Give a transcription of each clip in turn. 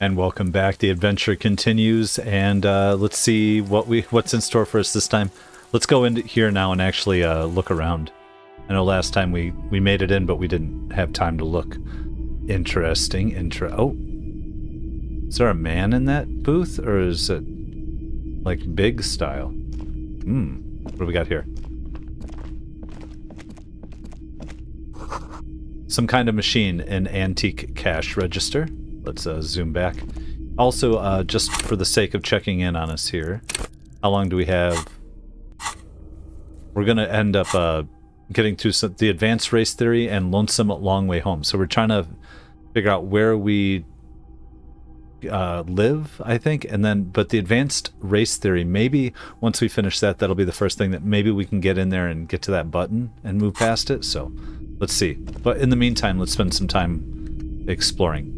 And welcome back. The adventure continues, and let's see what's in store for us this time. Let's go in here now and actually look around. I know last time we made it in, but we didn't have time to look. Interesting. Oh, is there a man in that booth, or is it like big style? What do we got here? Some kind of machine, an antique cash register. Let's zoom back. Also, just for the sake of checking in on us here, how long do we have? We're going to end up getting to the advanced race theory and lonesome long way home. So we're trying to figure out where we live, I think, and then, but the advanced race theory, maybe once we finish that, that'll be the first thing that maybe we can get in there and get to that button and move past it. So let's see. But in the meantime, let's spend some time exploring.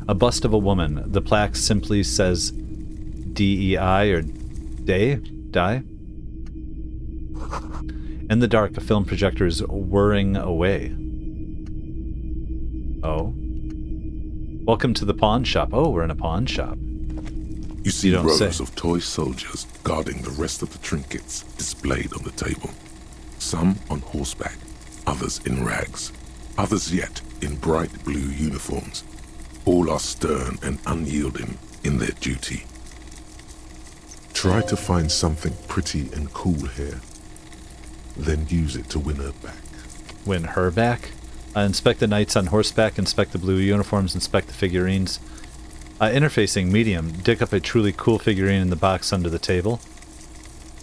A bust of a woman. The plaque simply says DEI or die. In the dark, a film projector is whirring away. Oh. Welcome to the pawn shop. Oh, we're in a pawn shop. You see rows of toy soldiers guarding the rest of the trinkets displayed on the table. Some on horseback, others in rags, others yet in bright blue uniforms. All are stern and unyielding in their duty. Try to find something pretty and cool here, then use it to win her back. Win her back? Inspect the knights on horseback, inspect the blue uniforms, inspect the figurines. Interfacing, medium. Dig up a truly cool figurine in the box under the table.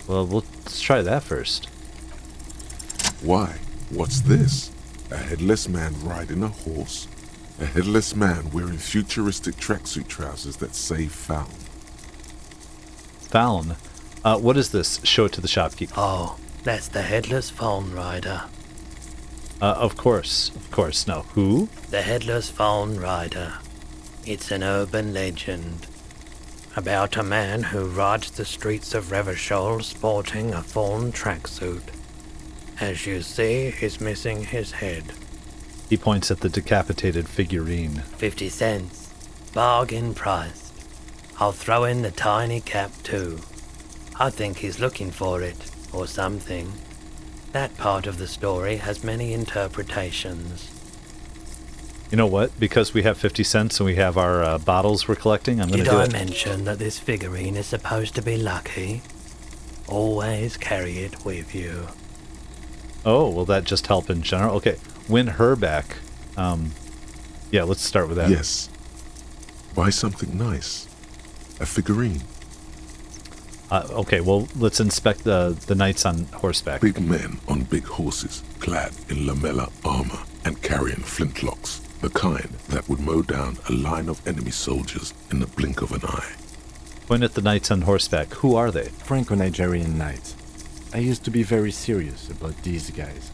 Well, let's try that first. Why? What's this? A headless man riding a horse? A headless man wearing futuristic tracksuit trousers that say Faun. Faun? What is this? Show it to the shopkeeper. Oh, that's the headless faun rider. Of course. Now, who? The headless faun rider. It's an urban legend about a man who rides the streets of Revachol sporting a faun tracksuit. As you see, he's missing his head. He points at the decapitated figurine. 50 cents. Bargain priced. I'll throw in the tiny cap too. I think he's looking for it, or something. That part of the story has many interpretations. You know what? Because we have 50 cents and we have our bottles we're collecting, I'm going to do it. Did I mention that this figurine is supposed to be lucky? Always carry it with you. Oh, will that just help in general? Okay, win her back. Yeah, let's start with that. Yes. Buy something nice. A figurine. Okay, well, let's inspect the knights on horseback. Big men on big horses, clad in lamella armor and carrying flintlocks, the kind that would mow down a line of enemy soldiers in the blink of an eye. Point at the knights on horseback. Who are they? Franco-Nigerian knights. I used to be very serious about these guys.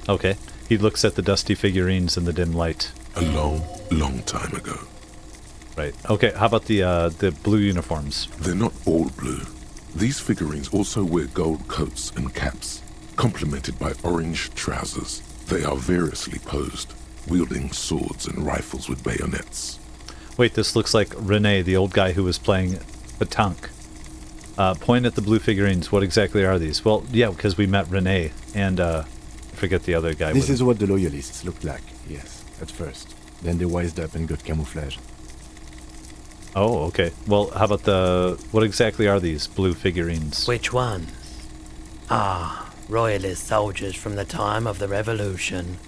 Okay. He looks at the dusty figurines in the dim light. A long, long time ago. Right. Okay, how about the blue uniforms? They're not all blue. These figurines also wear gold coats and caps, complemented by orange trousers. They are variously posed, wielding swords and rifles with bayonets. Wait, this looks like Rene, the old guy who was playing petanque. Point at the blue figurines. What exactly are these? Well, yeah, because we met Rene, and I forget the other guy. This is what the loyalists looked like, yes, at first. Then they wised up and got camouflage. Oh, okay. Well, how about what exactly are these blue figurines? Which ones? Ah, royalist soldiers from the time of the Revolution.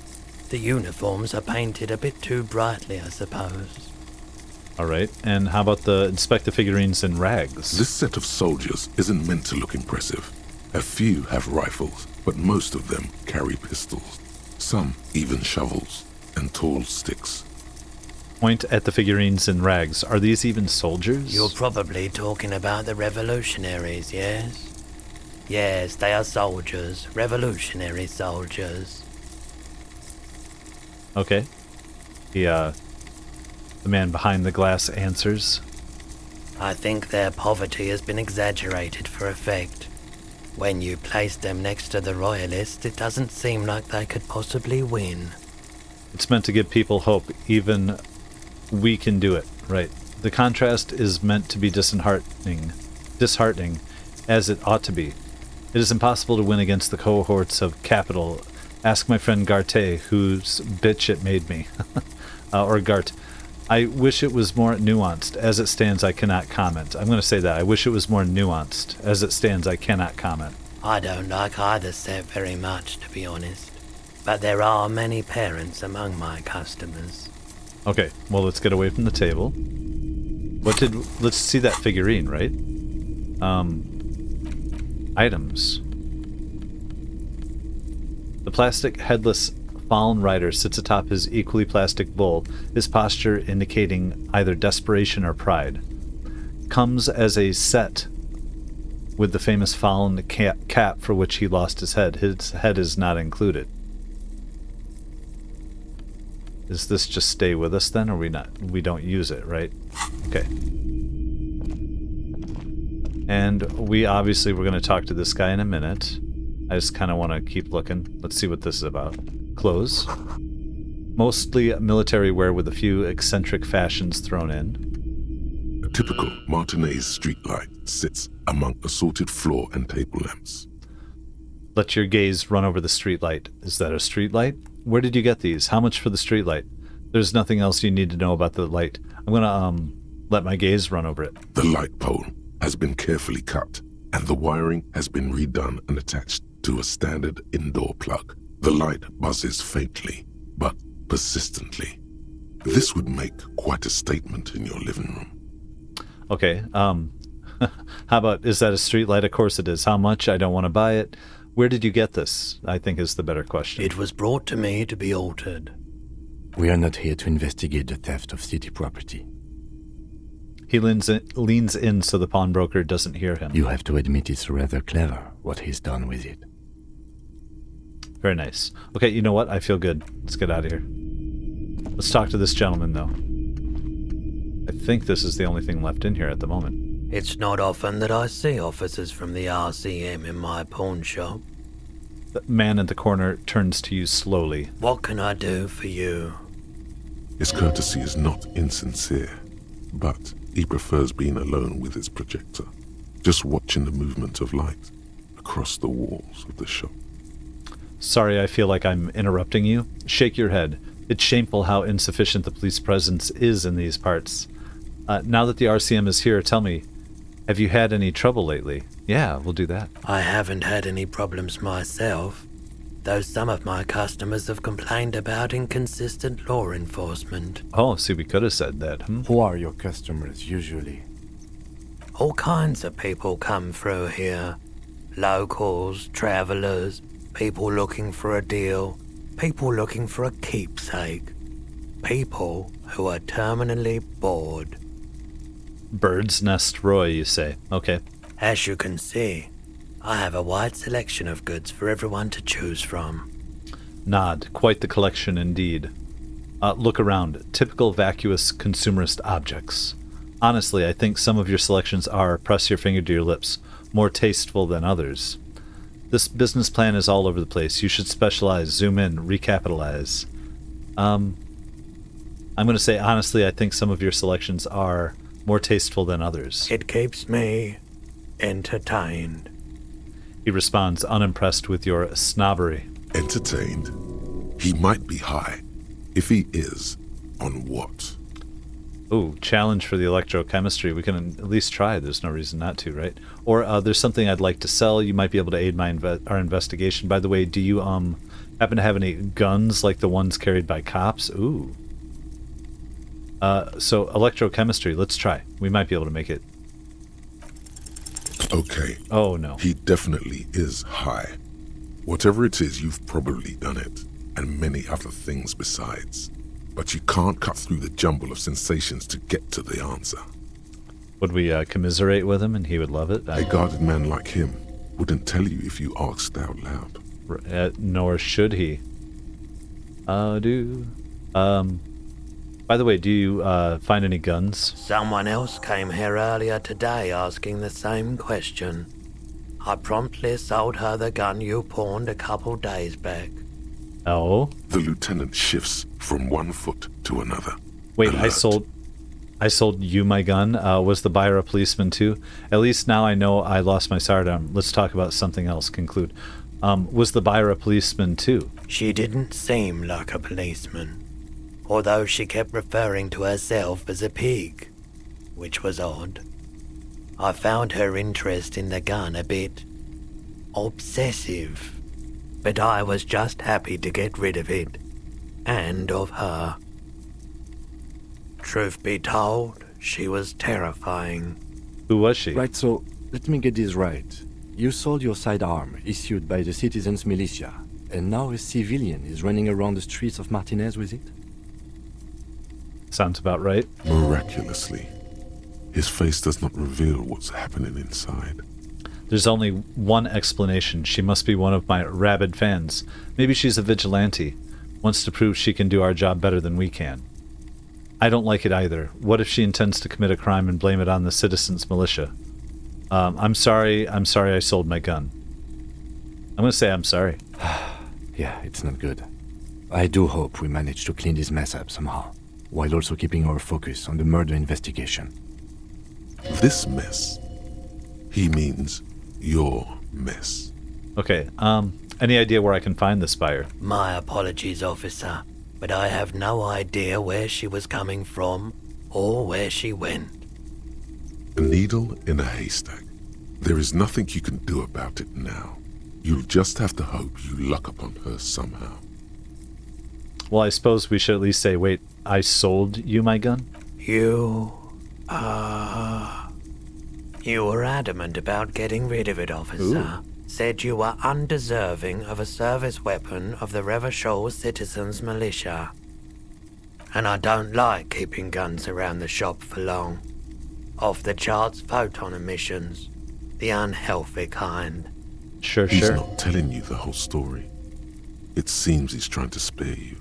The uniforms are painted a bit too brightly, I suppose. All right. And how about the inspect the figurines in rags? This set of soldiers isn't meant to look impressive. A few have rifles, but most of them carry pistols. Some even shovels and tall sticks. Point at the figurines in rags. Are these even soldiers? You're probably talking about the revolutionaries, yes? Yes, they are soldiers. Revolutionary soldiers. Okay. The man behind the glass answers. I think their poverty has been exaggerated for effect. When you place them next to the royalists, it doesn't seem like they could possibly win. It's meant to give people hope. Even we can do it, right? The contrast is meant to be disheartening, as it ought to be. It is impossible to win against the cohorts of capital. Ask my friend Garte, whose bitch it made me. Or Gart. I wish it was more nuanced. As it stands, I cannot comment. I'm going to say that. I wish it was more nuanced. As it stands, I cannot comment. I don't like either set very much, to be honest. But there are many parents among my customers. Okay, well, let's get away from the table. Let's see that figurine, right? Items. The plastic headless fallen rider sits atop his equally plastic bull, his posture indicating either desperation or pride. Comes as a set with the famous fallen cap for which he lost his head. His head is not included. Does this just stay with us then, or we don't use it, right? Okay. And we're going to talk to this guy in a minute. I just kind of want to keep looking. Let's see what this is about. Clothes. Mostly military wear with a few eccentric fashions thrown in. A typical Martinez streetlight sits among assorted floor and table lamps. Let your gaze run over the streetlight. Is that a streetlight? Where did you get these? How much for the streetlight? There's nothing else you need to know about the light. I'm gonna let my gaze run over it. The light pole has been carefully cut, and the wiring has been redone and attached to a standard indoor plug. The light buzzes faintly, but persistently. This would make quite a statement in your living room. Okay, how about, is that a street light? Of course it is. How much? I don't want to buy it. Where did you get this? I think is the better question. It was brought to me to be altered. We are not here to investigate the theft of city property. He leans in so the pawnbroker doesn't hear him. You have to admit it's rather clever what he's done with it. Very nice. Okay, you know what? I feel good. Let's get out of here. Let's talk to this gentleman, though. I think this is the only thing left in here at the moment. It's not often that I see officers from the RCM in my pawn shop. The man in the corner turns to you slowly. What can I do for you? His courtesy is not insincere, but he prefers being alone with his projector, just watching the movement of light across the walls of the shop. Sorry, I feel like I'm interrupting you. Shake your head. It's shameful how insufficient the police presence is in these parts. Now that the RCM is here, tell me, have you had any trouble lately? Yeah, we'll do that. I haven't had any problems myself, though some of my customers have complained about inconsistent law enforcement. Oh, see, we could have said that. Who are your customers usually? All kinds of people come through here. Locals, travelers, people looking for a deal, people looking for a keepsake, people who are terminally bored. Bird's Nest Roy, you say. Okay. As you can see, I have a wide selection of goods for everyone to choose from. Nod. Quite the collection indeed. Look around. Typical vacuous consumerist objects. Honestly, I think some of your selections are, press your finger to your lips, more tasteful than others. This business plan is all over the place. You should specialize, zoom in, recapitalize. I'm going to say, honestly, I think some of your selections are more tasteful than others. It keeps me entertained. He responds, unimpressed with your snobbery. Entertained? He might be high. If he is, on what? Ooh, challenge for the electrochemistry. We can at least try. There's no reason not to, right? Or there's something I'd like to sell. You might be able to aid our investigation. By the way, do you happen to have any guns like the ones carried by cops? Ooh. So electrochemistry, let's try. We might be able to make it. Okay. Oh, no. He definitely is high. Whatever it is, you've probably done it, and many other things besides. But you can't cut through the jumble of sensations to get to the answer. Would we commiserate with him and he would love it? A guarded man like him wouldn't tell you if you asked out loud. Nor should he. By the way, do you find any guns? Someone else came here earlier today asking the same question. I promptly sold her the gun you pawned a couple days back. Oh? The lieutenant shifts from one foot to another. Wait, Alert. I sold you my gun. Was the buyer a policeman too? At least now I know I lost my sidearm. Let's talk about something else. Conclude. Was the buyer a policeman too? She didn't seem like a policeman, although she kept referring to herself as a pig, which was odd. I found her interest in the gun a bit obsessive, but I was just happy to get rid of it, and of her. Truth be told, she was terrifying. Who was she? Right, so let me get this right. You sold your sidearm, issued by the citizens' militia, and now a civilian is running around the streets of Martinez with it? Sounds about right. Miraculously, his face does not reveal what's happening inside. There's only one explanation. She must be one of my rabid fans. Maybe she's a vigilante. Wants to prove she can do our job better than we can. I don't like it either. What if she intends to commit a crime and blame it on the citizens' militia? I'm sorry I sold my gun. I'm gonna say I'm sorry. Yeah, it's not good. I do hope we manage to clean this mess up somehow, while also keeping our focus on the murder investigation. This mess, he means your mess. Okay, any idea where I can find this buyer? My apologies, officer, but I have no idea where she was coming from or where she went. A needle in a haystack. There is nothing you can do about it now. You'll just have to hope you luck upon her somehow. Well, I suppose we should at least say, wait, I sold you my gun? You were adamant about getting rid of it, officer. Said you were undeserving of a service weapon of the Revachol Citizens Militia. And I don't like keeping guns around the shop for long. Off-the-charts photon emissions. The unhealthy kind. Sure. He's not telling you the whole story. It seems he's trying to spare you.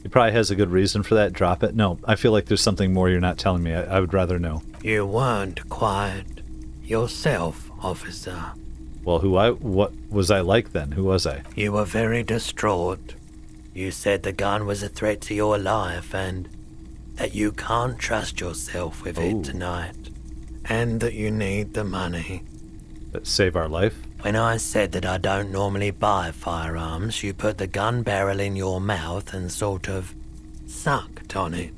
He probably has a good reason for that. Drop it. No, I feel like there's something more you're not telling me. I would rather know. You weren't quite yourself, officer. Well, what was I like then? Who was I? You were very distraught. You said the gun was a threat to your life and that you can't trust yourself with it tonight. And that you need the money. Save our life? When I said that I don't normally buy firearms, you put the gun barrel in your mouth and sort of sucked on it.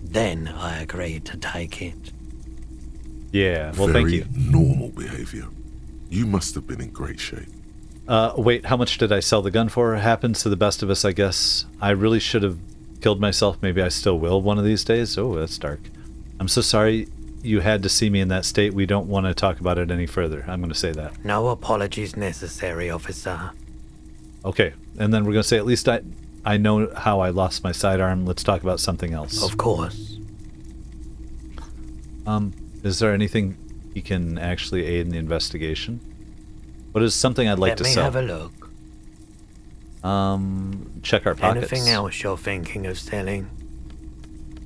Then I agreed to take it. Yeah, well, thank you. Very normal behavior. You must have been in great shape. Wait, how much did I sell the gun for? Happens to the best of us, I guess. I really should have killed myself. Maybe I still will one of these days. Oh, that's dark. I'm so sorry you had to see me in that state. We don't want to talk about it any further. I'm going to say that. No apologies necessary, officer. Okay, and then we're going to say at least I know how I lost my sidearm. Let's talk about something else. Of course. Is there anything he can actually aid in the investigation? What is something I'd like to sell? Let me have a look. Check our pockets. Anything else you're thinking of selling?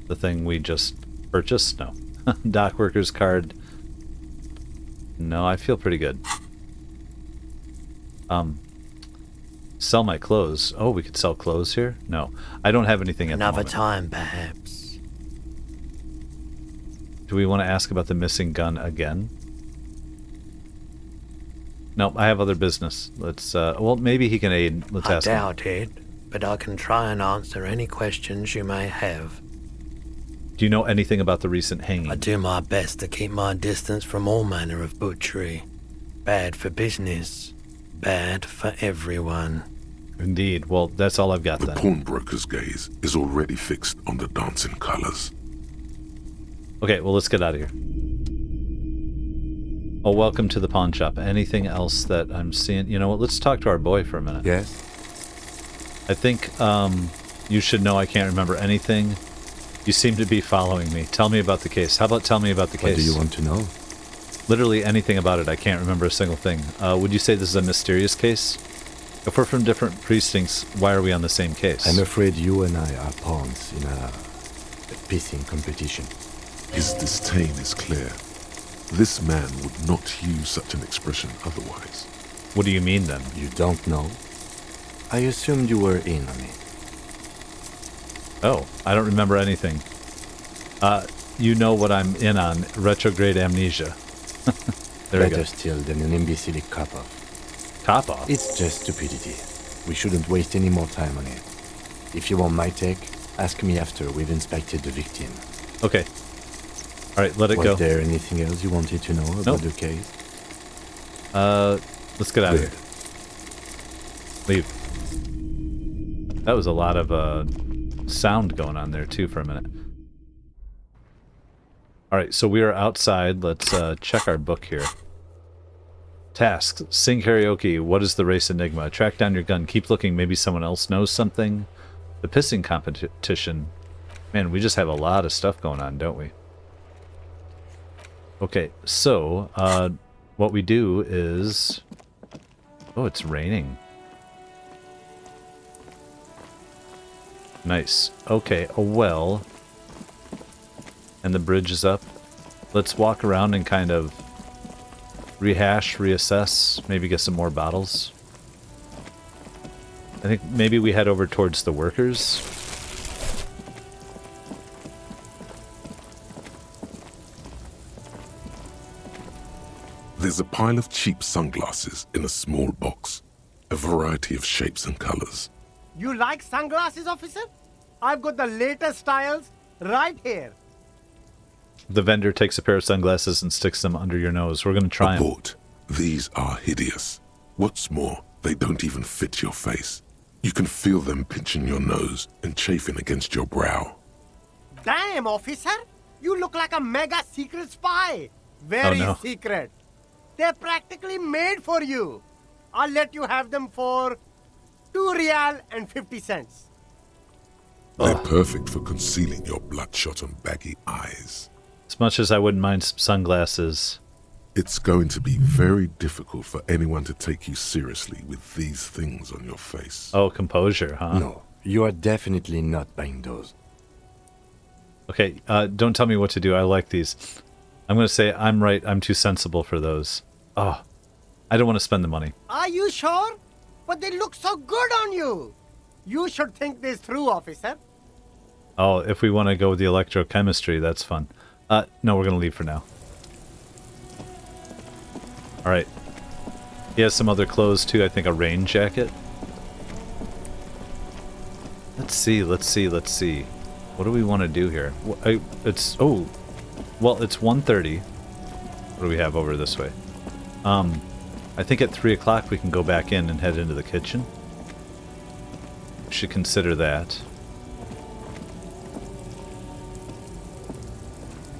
The thing we just purchased? No. Dock worker's card. No, I feel pretty good. Sell my clothes. Oh, we could sell clothes here? No. I don't have anything at the moment. Another time, perhaps. Do we want to ask about the missing gun again? Nope, I have other business. Let's, well, maybe he can aid. Let's ask him. I doubt it, but I can try and answer any questions you may have. Do you know anything about the recent hanging? I do my best to keep my distance from all manner of butchery. Bad for business. Bad for everyone. Indeed. Well, that's all I've got then. The pawnbroker's gaze is already fixed on the dancing colors. Okay, well, let's get out of here. Oh, welcome to the pawn shop. Anything else that I'm seeing? You know what? Let's talk to our boy for a minute. Yes? I think you should know I can't remember anything. You seem to be following me. Tell me about the case. How about tell me about the case? What do you want to know? Literally anything about it. I can't remember a single thing. Would you say this is a mysterious case? If we're from different precincts, why are we on the same case? I'm afraid you and I are pawns in a pissing competition. His disdain is clear. This man would not use such an expression otherwise. What do you mean then? You don't know? I assumed you were in on it. Oh, I don't remember anything. You know what I'm in on. Retrograde amnesia. There we go. Better still than an imbecilic cop-off. Cop-off? It's just stupidity. We shouldn't waste any more time on it. If you want my take, ask me after we've inspected the victim. Okay. Alright, let it go. Was there anything else you wanted to know about the case? Let's get out of here. Leave. That was a lot of sound going on there too for a minute. Alright, so we are outside. Let's check our book here. Tasks. Sing karaoke. What is the race enigma? Track down your gun. Keep looking. Maybe someone else knows something. The pissing competition. Man, we just have a lot of stuff going on, don't we? Okay, so what we do is... Oh, it's raining. Nice. Okay, a well. And the bridge is up. Let's walk around and kind of rehash, reassess, maybe get some more bottles. I think maybe we head over towards the workers. There's a pile of cheap sunglasses in a small box, a variety of shapes and colors. You like sunglasses, officer? I've got the latest styles right here. The vendor takes a pair of sunglasses and sticks them under your nose. We're going to try them. Abort. These are hideous. What's more, they don't even fit your face. You can feel them pinching your nose and chafing against your brow. Damn, officer! You look like a mega secret spy. Very secret. They're practically made for you. I'll let you have them for $2.50. They're perfect for concealing your bloodshot and baggy eyes. As much as I wouldn't mind some sunglasses. It's going to be very difficult for anyone to take you seriously with these things on your face. Oh, composure, huh? No, you are definitely not buying those. Okay, don't tell me what to do. I like these. I'm going to say I'm right. I'm too sensible for those. Oh, I don't want to spend the money. Are you sure? But they look so good on you. You should think this through, officer. Oh, if we want to go with the electrochemistry, that's fun. No, we're going to leave for now. Alright. He has some other clothes too. I think a rain jacket. Let's see. What do we want to do here? It's 1:30. What do we have over this way? I think at 3 o'clock we can go back in and head into the kitchen. We should consider that.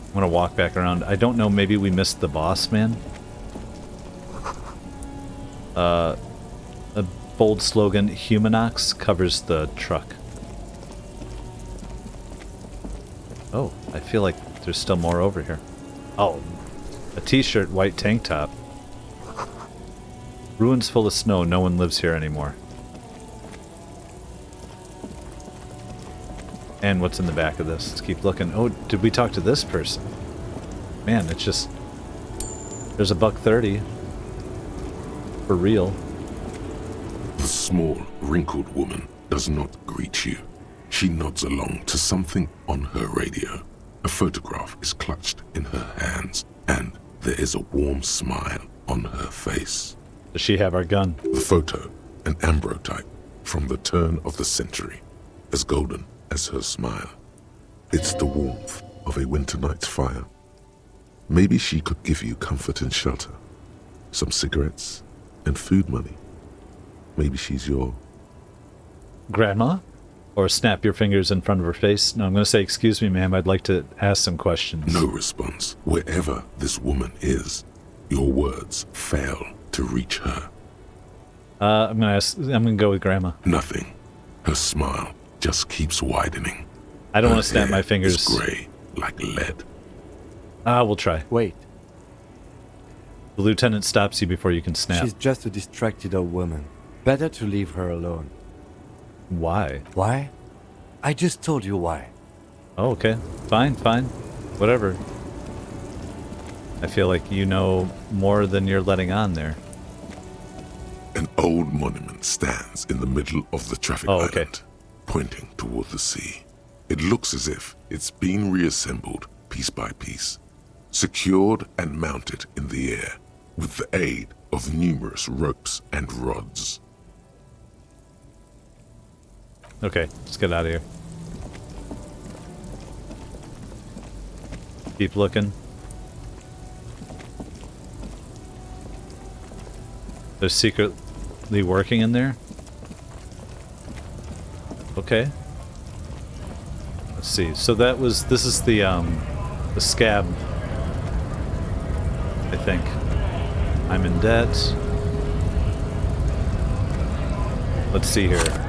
I'm gonna walk back around. I don't know, maybe we missed the boss man? A bold slogan, Humanox covers the truck. Oh, I feel like there's still more over here. Oh, a t-shirt, white tank top. Ruins full of snow, no one lives here anymore. And what's in the back of this? Let's keep looking. Oh, did we talk to this person? Man, it's just... There's a $1.30. For real. The small, wrinkled woman does not greet you. She nods along to something on her radio. A photograph is clutched in her hands, and there is a warm smile on her face. Does she have our gun? The photo, an ambrotype from the turn of the century, as golden as her smile. It's the warmth of a winter night's fire. Maybe she could give you comfort and shelter, some cigarettes and food money. Maybe she's your... Grandma? Or snap your fingers in front of her face? No, I'm going to say, excuse me, ma'am, I'd like to ask some questions. No response. Wherever this woman is, your words fail to reach her. I'm going to go with Grandma. Nothing. Her smile just keeps widening. I don't want to snap my fingers. It's gray, like lead. We'll try. Wait. The lieutenant stops you before you can snap. She's just a distracted old woman. Better to leave her alone. Why? Why? I just told you why. Oh, okay. Fine. Whatever. I feel like you know more than you're letting on there. An old monument stands in the middle of the traffic island, pointing toward the sea. It looks as if it's been reassembled piece by piece, secured and mounted in the air with the aid of numerous ropes and rods. Okay, let's get out of here. Keep looking. They're secretly working in there? Okay. Let's see. So this is the scab, I think. I'm in debt. Let's see here.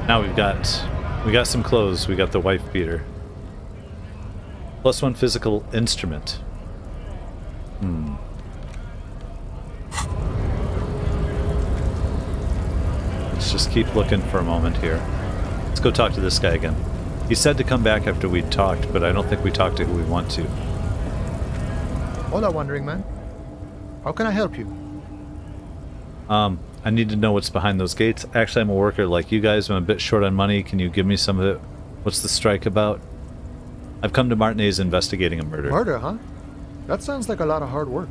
Now we got some clothes. We got the wife beater. +1 physical instrument. Let's just keep looking for a moment here. Let's go talk to this guy again. He said to come back after we'd talked, but I don't think we talked to who we want to. Hola, Wandering Man. How can I help you? I need to know what's behind those gates. Actually, I'm a worker like you guys. I'm a bit short on money. Can you give me some of it? What's the strike about? I've come to Martinez investigating a murder. Murder, huh? That sounds like a lot of hard work.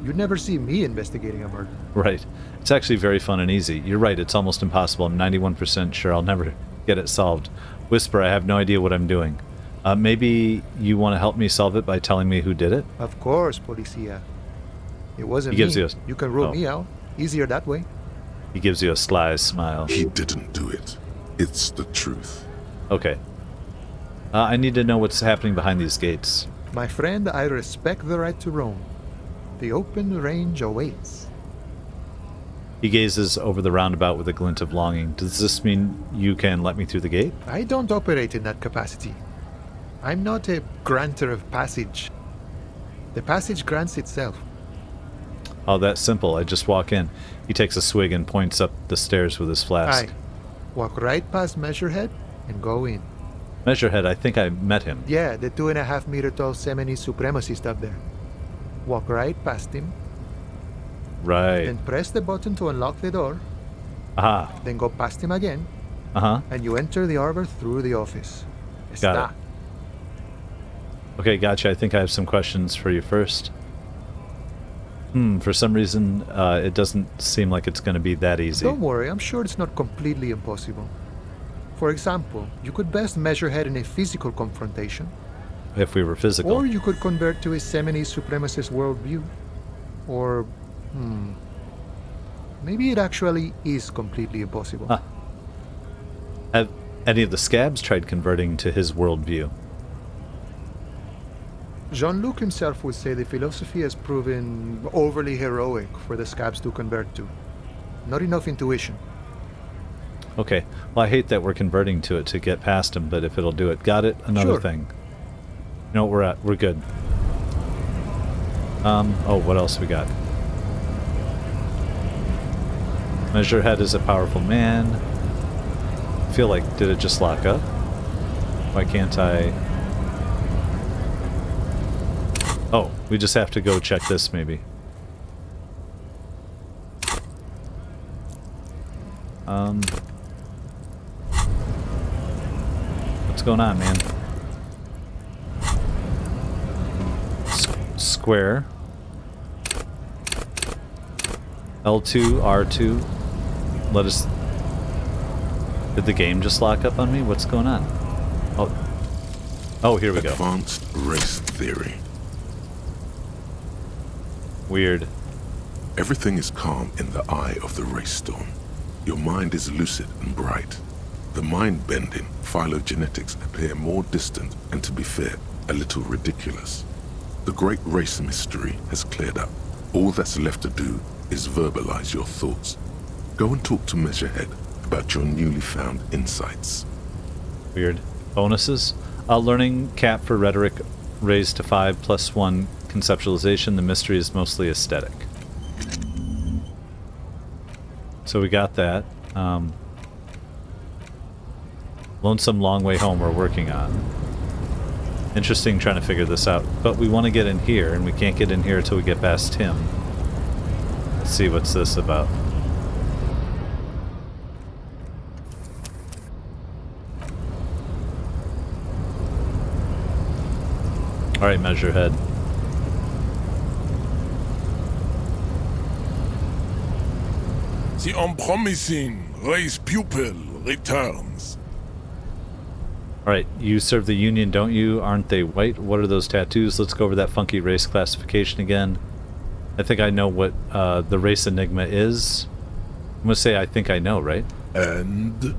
You'd never see me investigating a murder. Right. It's actually very fun and easy. You're right, it's almost impossible. I'm 91% sure I'll never get it solved. Whisper, I have no idea what I'm doing. Maybe you want to help me solve it by telling me who did it? Of course, Policia. It wasn't He gives me. you You can rule me out. Easier that way. He gives you a sly smile. He didn't do it. It's the truth. Okay. I need to know what's happening behind these gates. My friend, I respect the right to roam. The open range awaits. He gazes over the roundabout with a glint of longing. Does this mean you can let me through the gate? I don't operate in that capacity. I'm not a granter of passage. The passage grants itself. Oh, that's simple. I just walk in. He takes a swig and points up the stairs with his flask. Aye. Walk right past Measurehead and go in. Measurehead, I think I met him. Yeah, the 2.5 meter tall Semini supremacist up there. Walk right past him. Right. Then press the button to unlock the door. Aha. Then go past him again. Uh-huh. And you enter the Harbour through the office. Got it. Okay, gotcha. I think I have some questions for you first. For some reason, it doesn't seem like it's going to be that easy. Don't worry, I'm sure it's not completely impossible. For example, you could best Measurehead in a physical confrontation. If we were physical. Or you could convert to a Semini supremacist worldview. Or, maybe it actually is completely impossible. Huh. Have any of the scabs tried converting to his worldview? Jean-Luc himself would say the philosophy has proven overly heroic for the scabs to convert to. Not enough intuition. Okay. Well, I hate that we're converting to it to get past him, but if it'll do it. Got it? Another Sure. thing. You know what we're at? We're good. Oh, what else we got? Measurehead is a powerful man. I feel like, did it just lock up? Why can't I... Oh, we just have to go check this, maybe. What's going on, man? Square. L2, R2. Let us... Did the game just lock up on me? What's going on? Oh, here we go. Advanced race theory. Weird. Everything is calm in the eye of the race storm. Your mind is lucid and bright. The mind-bending phylogenetics appear more distant and, to be fair, a little ridiculous. The great race mystery has cleared up. All that's left to do is verbalize your thoughts. Go and talk to Measurehead about your newly found insights. Weird. Bonuses? Learning cap for rhetoric raised to 5 + 1 conceptualization. The mystery is mostly aesthetic. So we got that. Lonesome Long Way Home we're working on. Interesting trying to figure this out. But we want to get in here, and we can't get in here until we get past him. Let's see, what's this about? Alright, Measurehead. The unpromising race pupil returns. Alright, you serve the Union, don't you? Aren't they white? What are those tattoos? Let's go over that funky race classification again. I think I know what the race enigma is. I'm gonna say I think I know, right? And?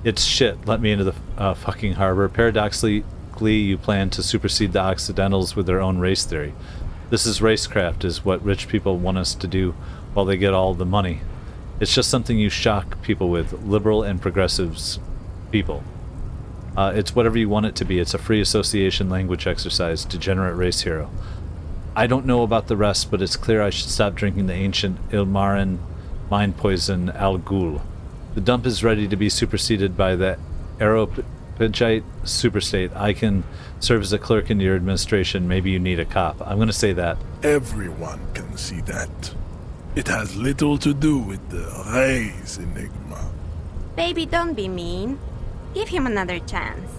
It's shit. Let me into the fucking harbor. Paradoxically, you plan to supersede the Occidentals with their own race theory. This is racecraft, is what rich people want us to do while they get all the money. It's just something you shock people with, liberal and progressives people. It's whatever you want it to be. It's a free association language exercise, degenerate race hero. I don't know about the rest, but it's clear I should stop drinking the ancient Ilmarin mind poison Al Ghul. The dump is ready to be superseded by the Aeropagite superstate. I can serve as a clerk in your administration. Maybe you need a cop. I'm going to say that. Everyone can see that. It has little to do with the race enigma. Baby, don't be mean. Give him another chance.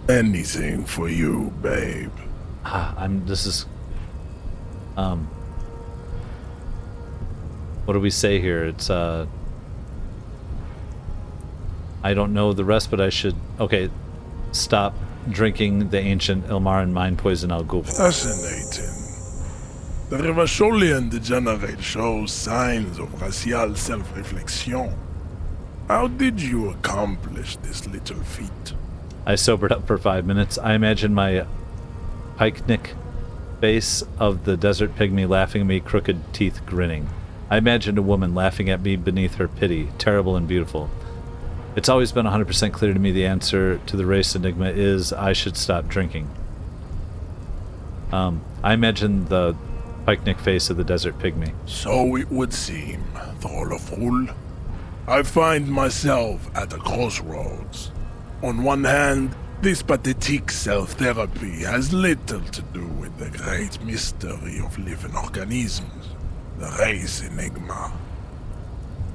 Anything for you, babe. What do we say here? It's, I don't know the rest, but I should, okay, stop drinking the ancient Ilmarin mind poison Al Ghul. Fascinating. The Revacholian degenerate shows signs of racial self-reflection. How did you accomplish this little feat? I sobered up for 5 minutes. I imagine my picnic face of the desert pygmy laughing at me, crooked teeth grinning. I imagined a woman laughing at me beneath her pity, terrible and beautiful. It's always been 100% clear to me the answer to the race enigma is I should stop drinking. I imagine the picnic face of the desert pygmy. So it would seem, Throlaful. I find myself at a crossroads. On one hand, this pathetic self-therapy has little to do with the great mystery of living organisms, the race enigma.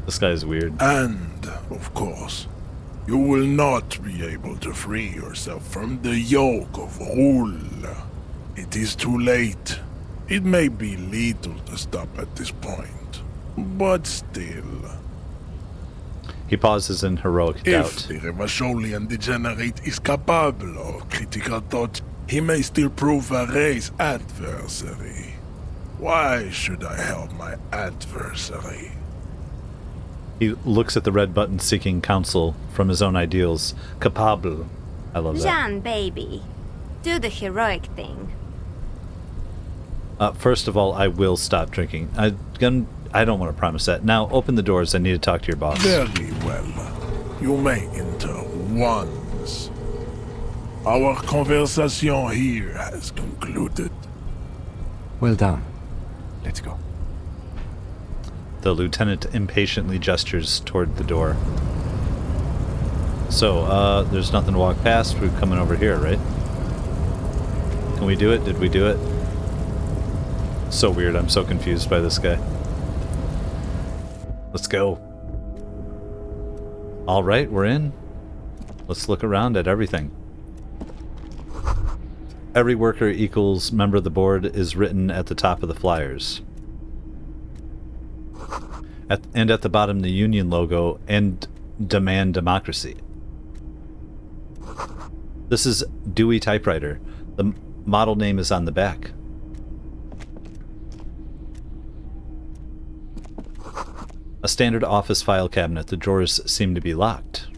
This guy is weird. And, of course, you will not be able to free yourself from the yoke of rule. It is too late. It may be lethal to stop at this point, but still. He pauses in heroic doubt. If the Revacholian degenerate is capable of critical thought, he may still prove a race adversary. Why should I help my adversary? He looks at the red button seeking counsel from his own ideals. Capable. I love that. Jean, baby. Do the heroic thing. First of all, I will stop drinking. I don't want to promise that. Now, open the doors. I need to talk to your boss. Very well. You may enter once. Our conversation here has concluded. Well done. Let's go. The lieutenant impatiently gestures toward the door. So, there's nothing to walk past. We're coming over here, right? Can we do it? Did we do it? So weird. I'm so confused by this guy. Let's go. All right, we're in. Let's look around at everything. Every worker equals member of the board is written at the top of the flyers. And at the bottom, the union logo and demand democracy. This is Dewey Typewriter. The model name is on the back. A standard office file cabinet. The drawers seem to be locked.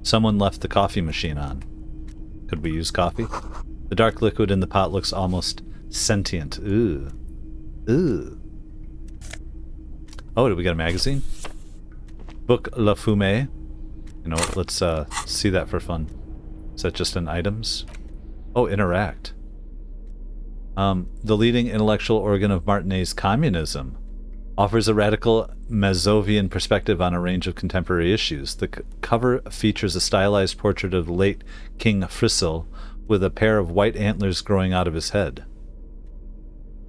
Someone left the coffee machine on. Could we use coffee? The dark liquid in the pot looks almost sentient. Ooh. Ooh. Oh, did we get a magazine? Book La Fumée. You know what, let's see that for fun. Is that just in items? Oh, interact. The leading intellectual organ of Martinet's communism offers a radical Mazovian perspective on a range of contemporary issues. The cover features a stylized portrait of the late King Fritzl with a pair of white antlers growing out of his head.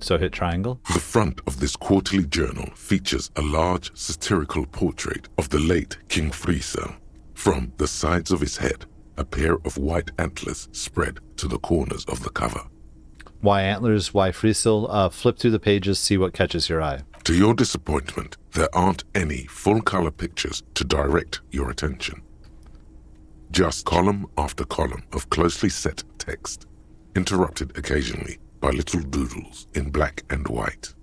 So hit triangle. The front of this quarterly journal features a large satirical portrait of the late King Friesel. From the sides of his head, a pair of white antlers spread to the corners of the cover. Why antlers, why Friesel? Flip through the pages, see what catches your eye. To your disappointment, there aren't any full-color pictures to direct your attention. Just column after column of closely set text, interrupted occasionally by little doodles in black and white.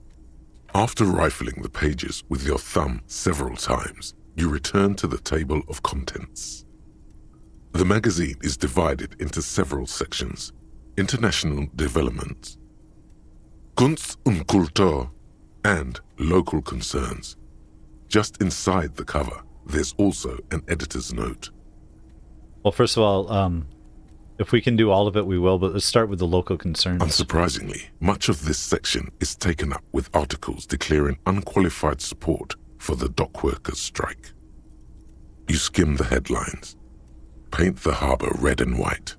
After rifling the pages with your thumb several times, you return to the table of contents. The magazine is divided into several sections: international developments, Kunst und Kultur, and local concerns. Just inside the cover, there's also an editor's note. Well, first of all, if we can do all of it, we will, but let's start with the local concerns. Unsurprisingly, much of this section is taken up with articles declaring unqualified support for the dock workers' strike. You skim the headlines. Paint the harbour red and white.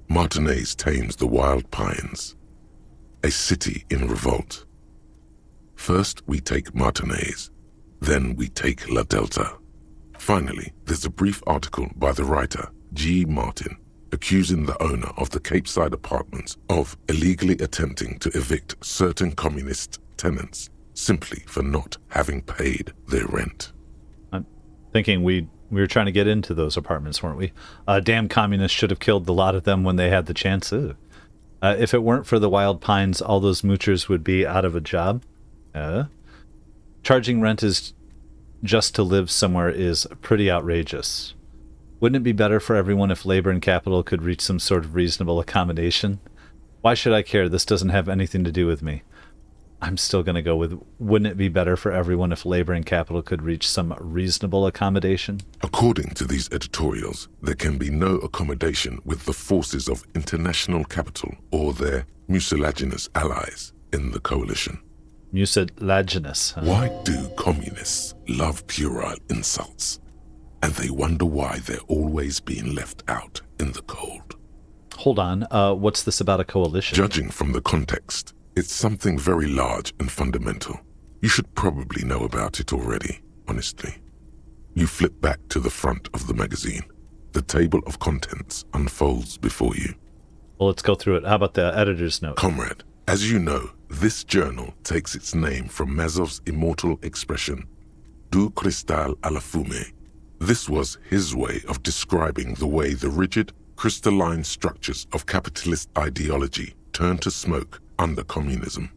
Martinez tames the wild pines. A city in revolt. First we take Martinez, then we take La Delta. Finally, there's a brief article by the writer, G. Martin, accusing the owner of the Capeside apartments of illegally attempting to evict certain communist tenants simply for not having paid their rent. I'm thinking we were trying to get into those apartments, weren't we? Damn communists should have killed a lot of them when they had the chance. If it weren't for the wild pines, all those moochers would be out of a job. Charging rent is just to live somewhere is pretty outrageous. Wouldn't it be better for everyone if labor and capital could reach some sort of reasonable accommodation? Why should I care? This doesn't have anything to do with me. I'm still going to go with, wouldn't it be better for everyone if labor and capital could reach some reasonable accommodation? According to these editorials, there can be no accommodation with the forces of international capital or their mucilaginous allies in the coalition. Mucilaginous. Huh? Why do communists love puerile insults? And they wonder why they're always being left out in the cold. Hold on, what's this about a coalition? Judging from the context, it's something very large and fundamental. You should probably know about it already, honestly. You flip back to the front of the magazine. The table of contents unfolds before you. Well, let's go through it. How about the editor's note? Comrade, as you know, this journal takes its name from Mazov's immortal expression, du cristal à la fumée. This was his way of describing the way the rigid, crystalline structures of capitalist ideology turn to smoke under communism.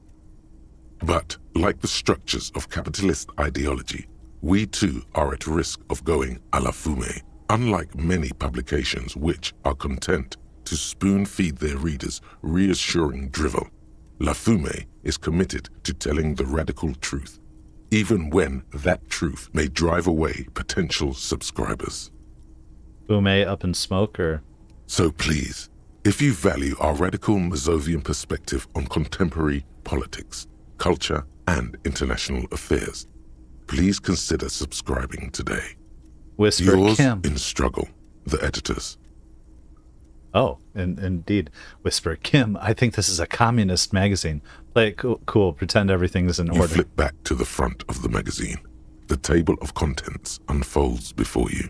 But, like the structures of capitalist ideology, we too are at risk of going à la fumée, unlike many publications which are content to spoon-feed their readers reassuring drivel. La Fumée is committed to telling the radical truth, even when that truth may drive away potential subscribers. Fumée up in smoke, or? So please, if you value our radical Mazovian perspective on contemporary politics, culture, and international affairs, please consider subscribing today. Whisper Yours Kim. in struggle, the editors. Oh, indeed. Whisper Kim, I think this is a communist magazine. Play it cool. Pretend everything's in You order. flip back to the front of the magazine. The table of contents unfolds before you.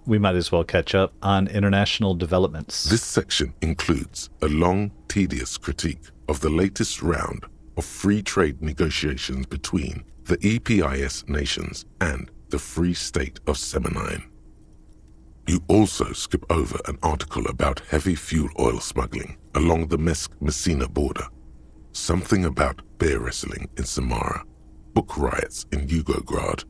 We might as well catch up on international developments. This section includes a long, tedious critique of the latest round of free trade negotiations between the EPIS nations and the Free State of Semenine. You also skip over an article about heavy fuel oil smuggling along the Mesk-Messina border, something about bear wrestling in Samara, book riots in Yugograd.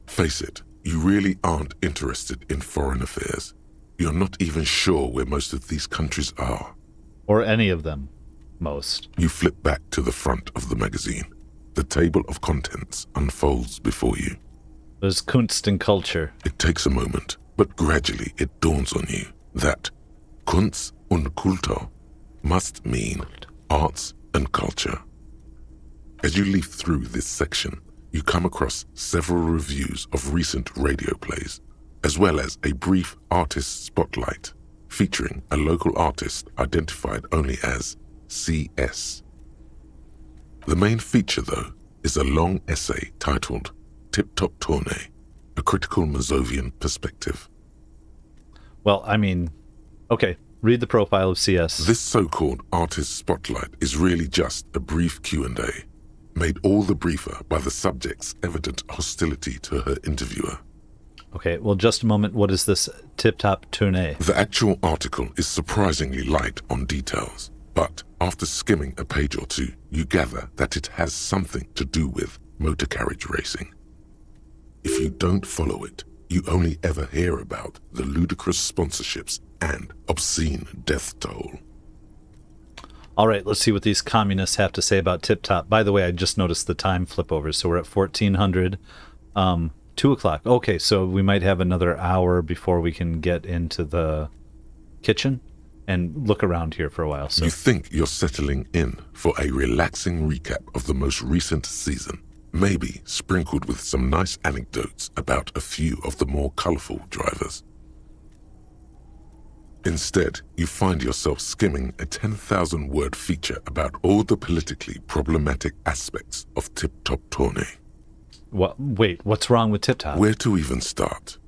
Face it, you really aren't interested in foreign affairs. You're not even sure where most of these countries are. Or any of them. Most. You flip back to the front of the magazine. The table of contents unfolds before you. There's Kunst and culture. It takes a moment, but gradually it dawns on you that Kunst und Kultur must mean arts and culture. As you leaf through this section, you come across several reviews of recent radio plays, as well as a brief artist spotlight featuring a local artist identified only as CS. The main feature, though, is a long essay titled Tip-Top Tourney, a critical Mazovian perspective. Well, I mean, okay, read the profile of CS. This so-called artist spotlight is really just a brief Q&A, made all the briefer by the subject's evident hostility to her interviewer. Okay, well, just a moment. What is this Tip-Top Tourney? The actual article is surprisingly light on details, but after skimming a page or two, you gather that it has something to do with motor carriage racing. If you don't follow it, you only ever hear about the ludicrous sponsorships and obscene death toll. All right, let's see what these communists have to say about Tip Top. By the way, I just noticed the time flip over, so we're at 1400, 2 o'clock. Okay, so we might have another hour before we can get into the kitchen and look around here for a while. So you think you're settling in for a relaxing recap of the most recent season, maybe sprinkled with some nice anecdotes about a few of the more colorful drivers. Instead, you find yourself skimming a 10,000-word feature about all the politically problematic aspects of Tip-Top Tourney. What? Wait, what's wrong with Tip Top? Where to even start?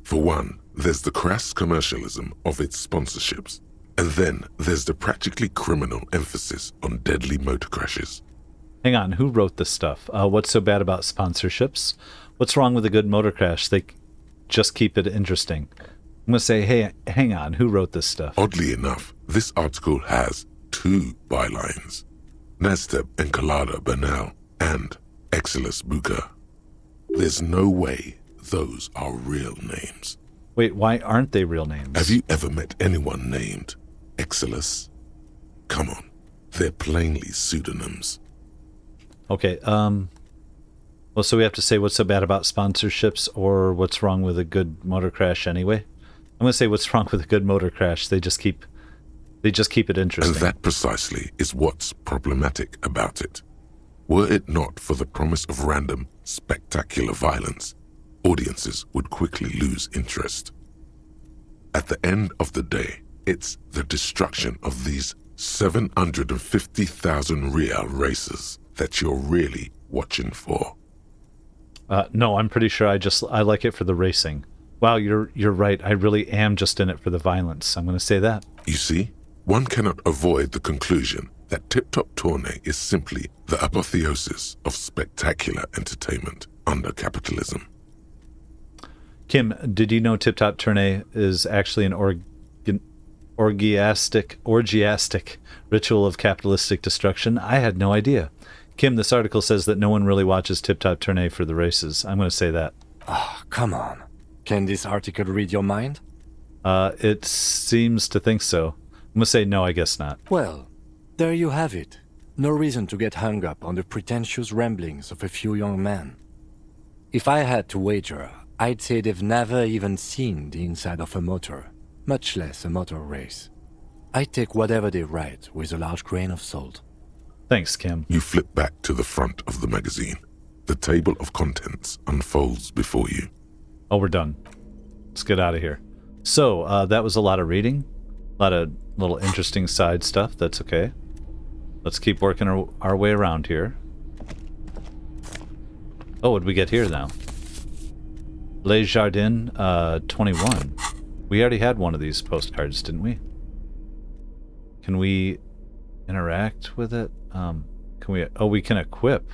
For one, there's the crass commercialism of its sponsorships, and then there's the practically criminal emphasis on deadly motor crashes. Hang on, who wrote this stuff? What's so bad about sponsorships? What's wrong with a good motor crash? They just keep it interesting. I'm going to say, hey, hang on, who wrote this stuff? Oddly enough, this article has 2 bylines. Nasteb Encolada Bernal and Exilus Buka. There's no way those are real names. Wait, why aren't they real names? Have you ever met anyone named Exilus? Come on, they're plainly pseudonyms. Okay, well, so we have to say what's so bad about sponsorships or what's wrong with a good motor crash anyway? I'm going to say what's wrong with a good motor crash. They just keep it interesting. And that precisely is what's problematic about it. Were it not for the promise of random, spectacular violence, audiences would quickly lose interest. At the end of the day, it's the destruction of these 750,000 real races that you're really watching for. No, I'm pretty sure I like it for the racing. Wow, you're right. I really am just in it for the violence. I'm going to say that. You see, one cannot avoid the conclusion that Tip-Top Tourney is simply the apotheosis of spectacular entertainment under capitalism. Kim, did you know Tip-Top Tourney is actually an orgiastic ritual of capitalistic destruction? I had no idea. Kim, this article says that no one really watches Tip-Top Tourney for the races. I'm going to say that. Oh, come on. Can this article read your mind? It seems to think so. I'm going to say no, I guess not. Well, there you have it. No reason to get hung up on the pretentious ramblings of a few young men. If I had to wager, I'd say they've never even seen the inside of a motor, much less a motor race. I take whatever they write with a large grain of salt. Thanks, Kim. You flip back to the front of the magazine. The table of contents unfolds before you. Oh, we're done. Let's get out of here. So, that was a lot of reading. A lot of little interesting side stuff. That's okay. Let's keep working our way around here. Oh, what did we get here now? Les Jardins 21. We already had one of these postcards, didn't we? Can we interact with it? Can we... Oh, we can equip.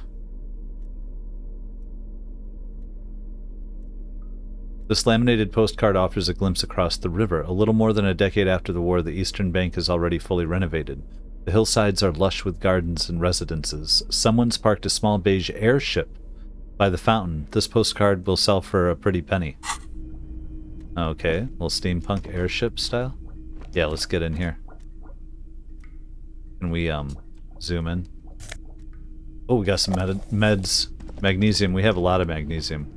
This laminated postcard offers a glimpse across the river. A little more than a decade after the war, the eastern bank is already fully renovated. The hillsides are lush with gardens and residences. Someone's parked a small beige airship by the fountain. This postcard will sell for a pretty penny. Okay, little steampunk airship style. Yeah, let's get in here. Can we zoom in? Oh, we got some meds. Magnesium. We have a lot of magnesium.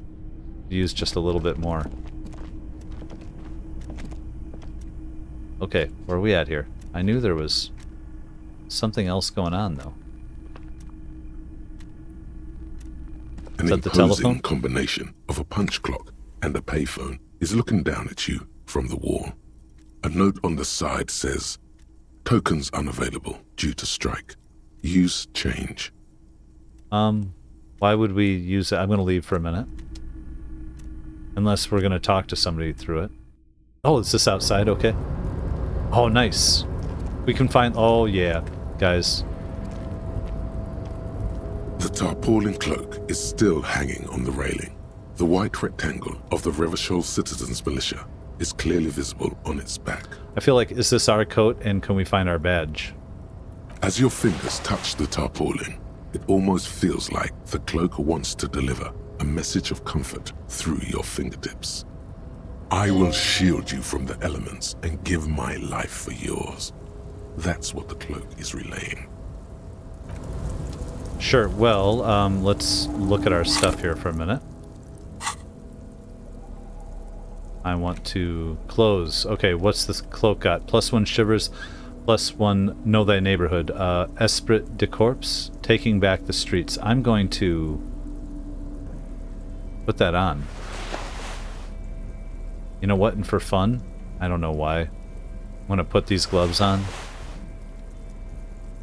Use just a little bit more. Okay, where are we at here? I knew there was something else going on, though. An imposing combination of a punch clock and a payphone is looking down at you from the wall. A note on the side says, "Tokens unavailable due to strike. Use change." Why would we use it? I'm going to leave for a minute. Unless we're going to talk to somebody through it. Oh, is this outside? Okay. Oh, nice. We can find... Oh, yeah, guys. The tarpaulin cloak is still hanging on the railing. The white rectangle of the Revachol Citizens Militia is clearly visible on its back. I feel like, is this our coat, and can we find our badge? As your fingers touch the tarpaulin, it almost feels like the cloak wants to deliver a message of comfort through your fingertips. I will shield you from the elements and give my life for yours. That's what the cloak is relaying. Sure, well, let's look at our stuff here for a minute. I want to close. Okay, what's this cloak got? +1 shivers, +1 know thy neighborhood. Esprit de corps, taking back the streets. I'm going to put that on. You know what, and for fun, I don't know why, I'm going to put these gloves on.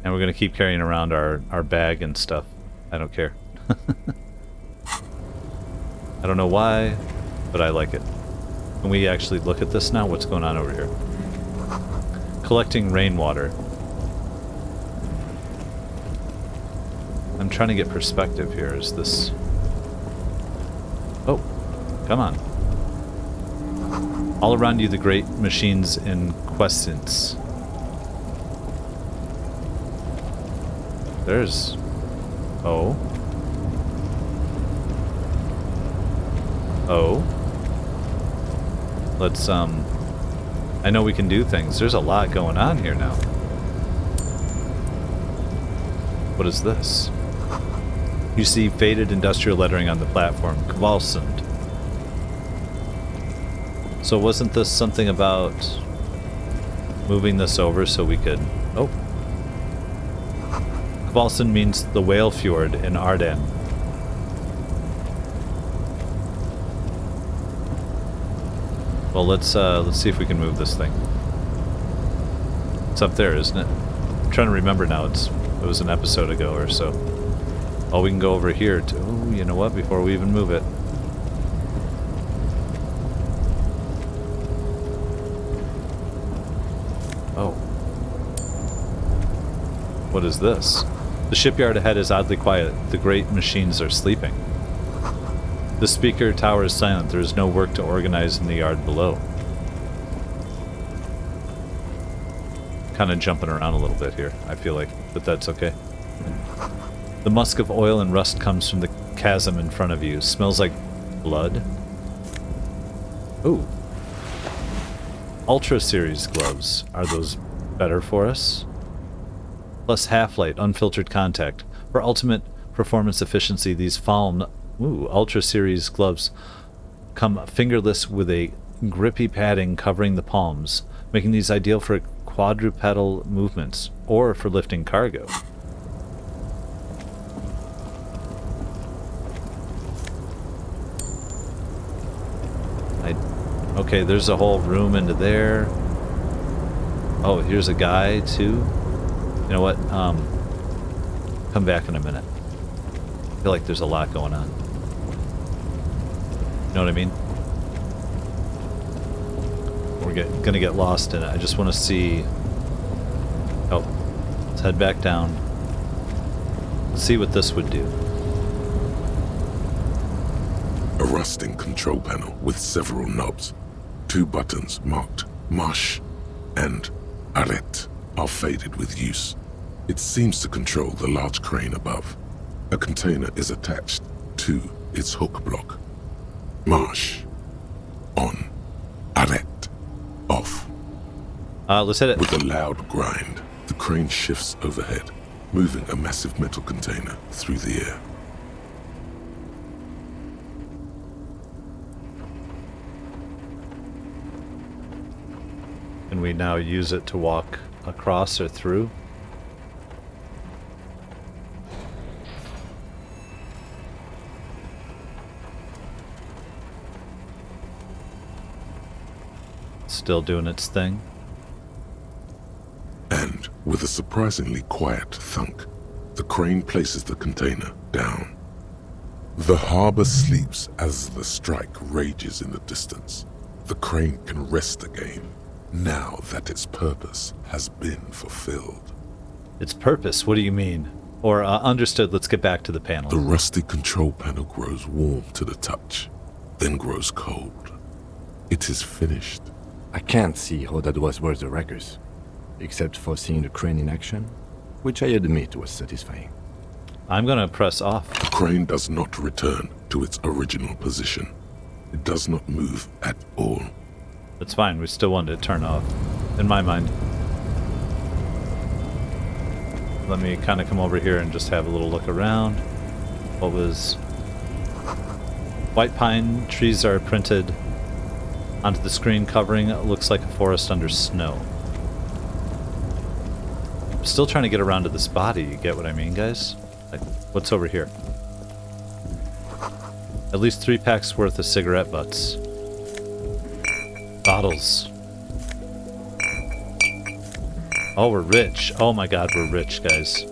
And we're going to keep carrying around our bag and stuff. I don't care. I don't know why, but I like it. Can we actually look at this now? What's going on over here? Collecting rainwater. I'm trying to get perspective here. Is this... Oh, come on. All around you, the great machines in quiescence. There's... Oh. Oh. Let's, I know we can do things. There's a lot going on here now. What is this? You see faded industrial lettering on the platform. Convalescent. So wasn't this something about moving this over so we could... Oh. Convalescent means the whale fjord in Ardennes. Well, let's see if we can move this thing. It's up there, isn't it? I'm trying to remember now. It was an episode ago or so. Oh, we can go over here to... Oh, you know what? Before we even move it. Oh. What is this? The shipyard ahead is oddly quiet. The great machines are sleeping. The speaker tower is silent. There is no work to organize in the yard below. Kind of jumping around a little bit here, I feel like, but that's okay. The musk of oil and rust comes from the chasm in front of you. Smells like blood. Ooh. Ultra Series gloves. Are those better for us? Plus half-light, unfiltered contact. For ultimate performance efficiency, these foul... Ooh, Ultra Series gloves come fingerless with a grippy padding covering the palms, making these ideal for quadrupedal movements or for lifting cargo. Okay, there's a whole room into there. Oh, here's a guy too. You know what? Come back in a minute. I feel like there's a lot going on. You know what I mean? We're gonna get lost in it. I just want to see... Oh, let's head back down. Let's see what this would do. A rusting control panel with several knobs. 2 buttons marked Marche and Arrête are faded with use. It seems to control the large crane above. A container is attached to its hook block. Marche. On. Arrête. Off. Let's hit it. With a loud grind, the crane shifts overhead, moving a massive metal container through the air. Can we now use it to walk across or through? Still doing its thing. And with a surprisingly quiet thunk, The crane places the container down. The harbor sleeps as the strike rages in the distance. The crane can rest again, now that its purpose has been fulfilled. Its purpose? What do you mean? Or, understood, let's get back to the panel. The rusty control panel grows warm to the touch, then grows cold. It is finished. I can't see how that was worth the wreckers, except for seeing the crane in action, which I admit was satisfying. I'm gonna press off. The crane does not return to its original position. It does not move at all. That's fine, we still want it to turn off, in my mind. Let me kind of come over here and just have a little look around. What was... White pine trees are printed onto the screen covering. It looks like a forest under snow. I'm still trying to get around to this body, you get what I mean, guys? Like, what's over here? At least 3 packs worth of cigarette butts. Bottles. Oh, we're rich. Oh my god, we're rich, guys.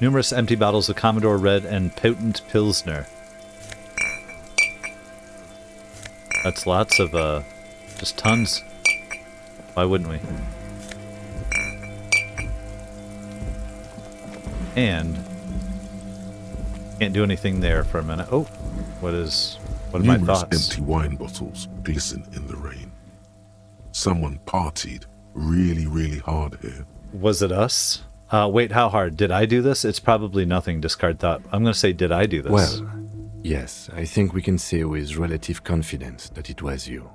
Numerous empty bottles of Commodore Red and potent Pilsner. That's lots of, just tons. Why wouldn't we? And can't do anything there for a minute. Oh, what are my thoughts? Empty wine bottles glisten in the rain. Someone partied really, really hard here. Was it us? Wait, how hard? Did I do this? It's probably nothing, discard thought. I'm going to say, did I do this? Well, yes, I think we can say with relative confidence that it was you.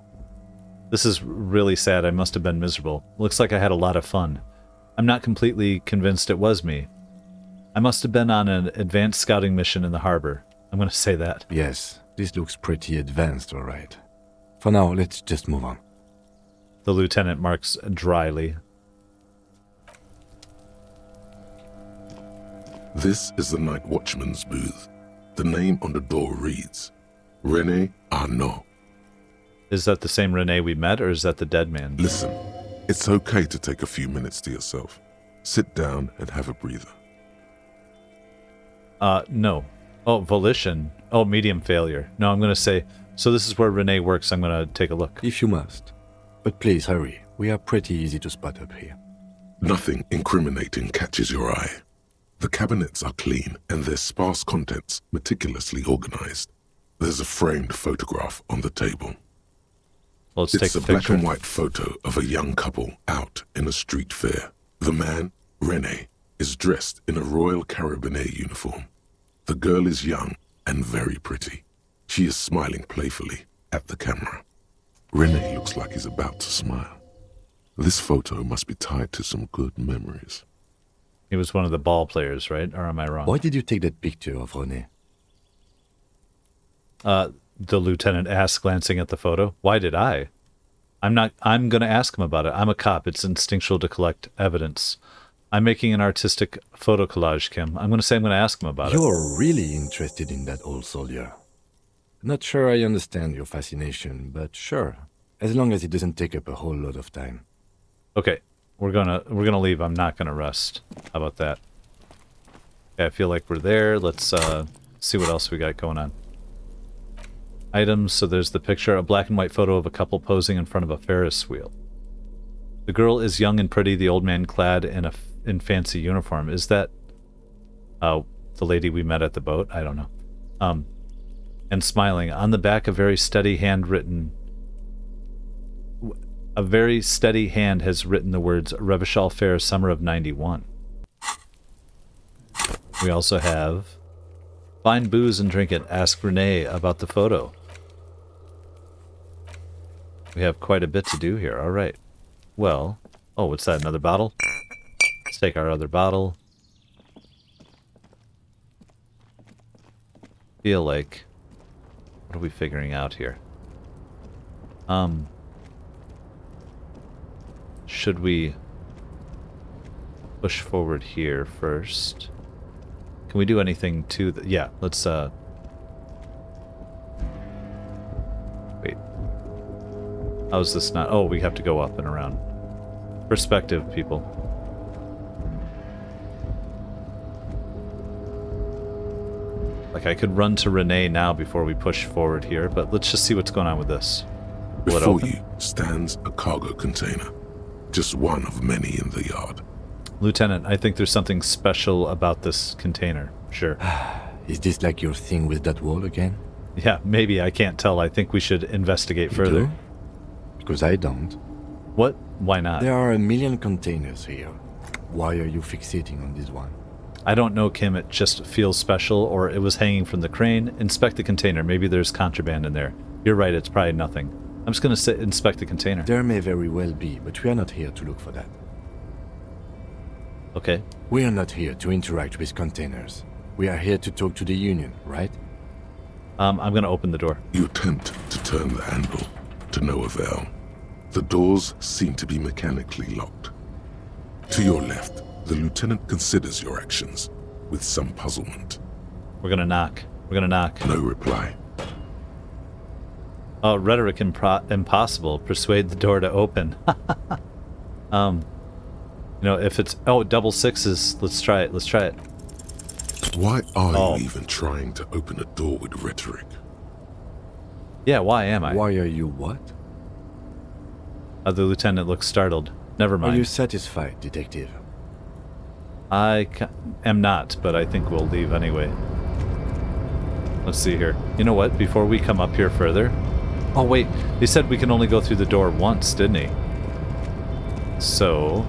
This is really sad. I must have been miserable. Looks like I had a lot of fun. I'm not completely convinced it was me. I must have been on an advanced scouting mission in the harbor. I'm going to say that. Yes, this looks pretty advanced, all right. For now, let's just move on. The lieutenant marks dryly. This is the night watchman's booth. The name on the door reads, René Arnaud. Is that the same René we met, or is that the dead man? Listen, it's okay to take a few minutes to yourself. Sit down and have a breather. No. Oh, volition. Oh, medium failure. No, I'm going to say, so this is where René works. I'm going to take a look. If you must. But please hurry. We are pretty easy to spot up here. Nothing incriminating catches your eye. The cabinets are clean and their sparse contents meticulously organized. There's a framed photograph on the table. Well, let's take a picture. It's a black and white photo of a young couple out in a street fair. The man, René, is dressed in a Royal Carabinier uniform. The girl is young and very pretty. She is smiling playfully at the camera. René looks like he's about to smile. This photo must be tied to some good memories. He was one of the ball players, right? Or am I wrong? Why did you take that picture of René? The lieutenant asked, glancing at the photo. Why did I? I'm going to ask him about it. I'm a cop. It's instinctual to collect evidence. I'm making an artistic photo collage, Kim. I'm going to say I'm going to ask him about it. You're really interested in that old soldier. Not sure I understand your fascination, but sure. As long as it doesn't take up a whole lot of time. Okay. We're gonna leave. I'm not gonna rest. How about that? Okay, I feel like we're there. Let's see what else we got going on. Items. So there's the picture, a black and white photo of a couple posing in front of a Ferris wheel. The girl is young and pretty. The old man clad in fancy uniform. Is that the lady we met at the boat? I don't know. And smiling. On the back, a very steady hand has written the words Revachol Fair Summer of 91. We also have find booze and drink it. Ask René about the photo. We have quite a bit to do here. All right. Well, oh, what's that? Another bottle? Let's take our other bottle. Feel like, what are we figuring out here? Should we push forward here first? Can we do anything to the... Yeah, let's How is this not? Oh, we have to go up and around. Perspective, people. Like, I could run to Renee now before we push forward here, but let's just see what's going on with this. Will it Before open? you stands a cargo container. Just one of many in the yard. Lieutenant, I think there's something special about this container. Sure. Is this like your thing with that wall again? Yeah, maybe. I can't tell. I think we should investigate You further. do? Because I don't. What? Why not? There are a million containers here. Why are you fixating on this one? I don't know, Kim. It just feels special, or it was hanging from the crane. Inspect the container. Maybe there's contraband in there. You're right. It's probably nothing. I'm just going to inspect the container. There may very well be, but we are not here to look for that. Okay. We are not here to interact with containers. We are here to talk to the Union, right? I'm going to open the door. You attempt to turn the handle, to no avail. The doors seem to be mechanically locked. To your left, the lieutenant considers your actions with some puzzlement. We're going to knock. We're going to knock. No reply. Oh, rhetoric impossible. Persuade the door to open. You know, if it's... Oh, double sixes. Let's try it. Let's try it. Why are Oh. you even trying to open a door with rhetoric? Yeah, why am I? Why are you what? The lieutenant looks startled. Never Are you mind. satisfied, detective? I am not, but I think we'll leave anyway. Let's see here. You know what? Before we come up here further... Oh, wait. He said we can only go through the door once, didn't he? So...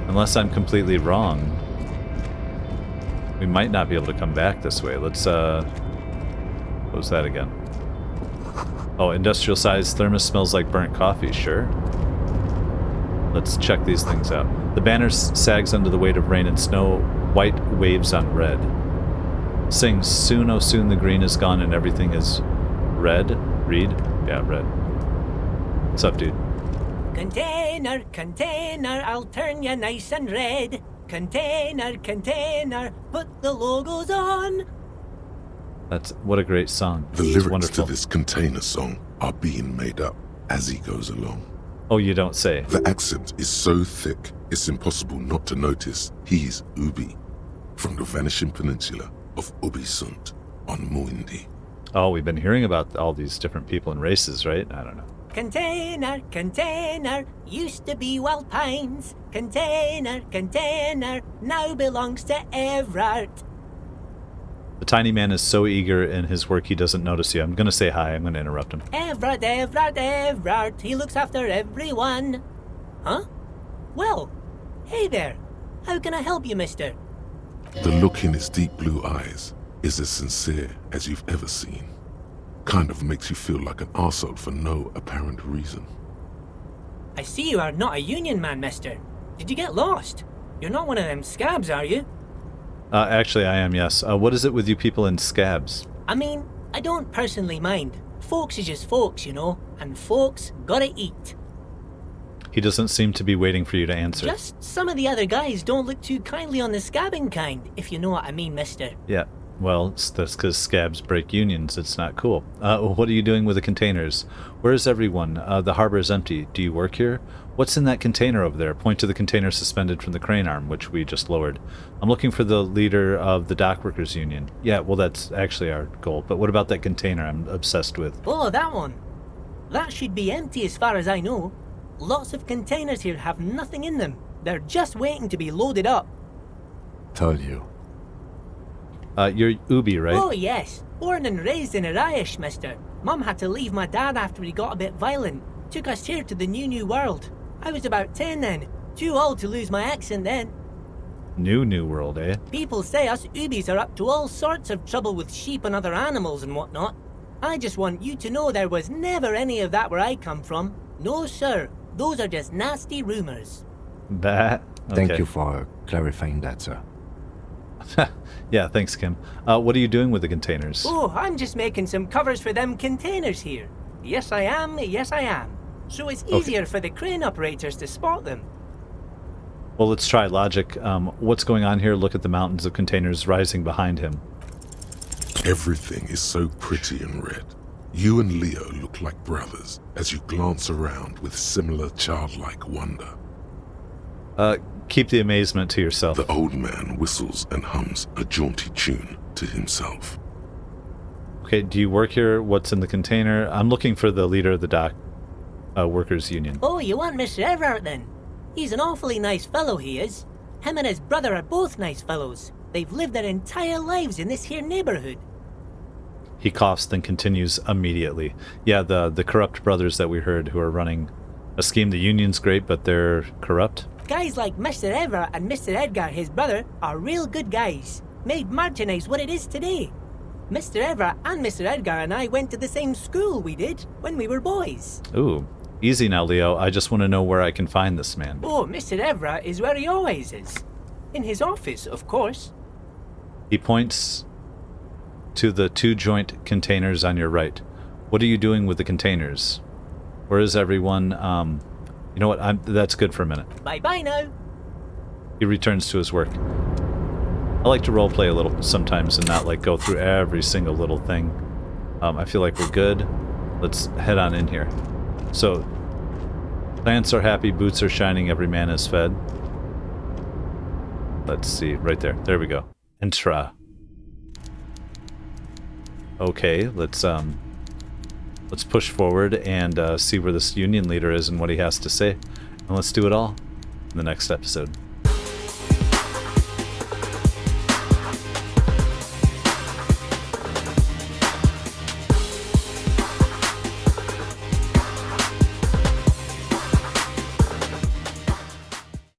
Unless I'm completely wrong, we might not be able to come back this way. Let's, what was that again? Oh, industrial-sized thermos smells like burnt coffee, sure. Let's check these things out. The banner sags under the weight of rain and snow, white waves on red. Sings, soon, oh soon the green is gone and everything is red. Read? Yeah, red. What's up, dude? Container, container, I'll turn you nice and red. Container, container, put the logos on. That's what a great song. The It's lyrics wonderful. to this container song are being made up as he goes along. Oh, you don't say. The accent is so thick, it's impossible not to notice he's Ubi, from the vanishing peninsula of Ubisunt on Muindi. Oh, we've been hearing about all these different people and races, right? I don't know. Container, container, used to be Wild Pines. Container, container, now belongs to Everard. The tiny man is so eager in his work he doesn't notice you. I'm going to say hi. I'm going to interrupt him. Everard, Everard, Everard, he looks after everyone. Huh? Well, hey there. How can I help you, mister? The look in his deep blue eyes is as sincere as you've ever seen. Kind of makes you feel like an arsehole for no apparent reason. I see you are not a union man, mister. Did you get lost? You're not one of them scabs, are you? Actually, I am, yes. What is it with you people in scabs? I mean, I don't personally mind. Folks is just folks, you know, and folks gotta eat. He doesn't seem to be waiting for you to answer. Just some of the other guys don't look too kindly on the scabbing kind, if you know what I mean, mister. Yeah, well, that's because scabs break unions. It's not cool. What are you doing with the containers? Where is everyone? The harbor is empty. Do you work here? What's in that container over there? Point to the container suspended from the crane arm, which we just lowered. I'm looking for the leader of the dock workers union. Yeah, well, that's actually our goal. But what about that container I'm obsessed with? Oh, that one. That should be empty as far as I know. Lots of containers here have nothing in them. They're just waiting to be loaded up. Told you. You're Ubi, right? Oh, yes. Born and raised in Irish, mister. Mum had to leave my dad after he got a bit violent. Took us here to the new world. I was about 10 then. Too old to lose my accent then. New world, eh? People say us Ubis are up to all sorts of trouble with sheep and other animals and whatnot. I just want you to know there was never any of that where I come from. No, sir. Those are just nasty rumors. That. Okay. Thank you for clarifying that, sir. Yeah, thanks, Kim. What are you doing with the containers? Oh, I'm just making some covers for them containers here. Yes, I am. Yes, I am. So it's easier for the crane operators to spot them. Well, let's try logic. What's going on here? Look at the mountains of containers rising behind him. Everything is so pretty and red. You and Leo look like brothers as you glance around with similar childlike wonder. Keep the amazement to yourself. The old man whistles and hums a jaunty tune to himself. Okay, do you work here? What's in the container? I'm looking for the leader of the dock workers union. Oh, you want Mr. Everett then? He's an awfully nice fellow, he is. Him and his brother are both nice fellows. They've lived their entire lives in this here neighborhood. He coughs, then continues immediately. Yeah, the corrupt brothers that we heard who are running a scheme. The union's great, but they're corrupt. Guys like Mr. Everett and Mr. Edgar, his brother, are real good guys. Made Martinez what it is today. Mr. Everett and Mr. Edgar and I went to the same school we did when we were boys. Ooh, easy now, Leo. I just want to know where I can find this man. Oh, Mr. Everett is where he always is. In his office, of course. He points to the 2 joint containers on your right. What are you doing with the containers? Where is everyone? You know what? That's good for a minute. Bye-bye now. He returns to his work. I like to roleplay a little sometimes and not like go through every single little thing. I feel like we're good. Let's head on in here. So, plants are happy, boots are shining, every man is fed. Let's see, right there. There we go. Entra. Okay, let's push forward and see where this union leader is and what he has to say. And let's do it all in the next episode.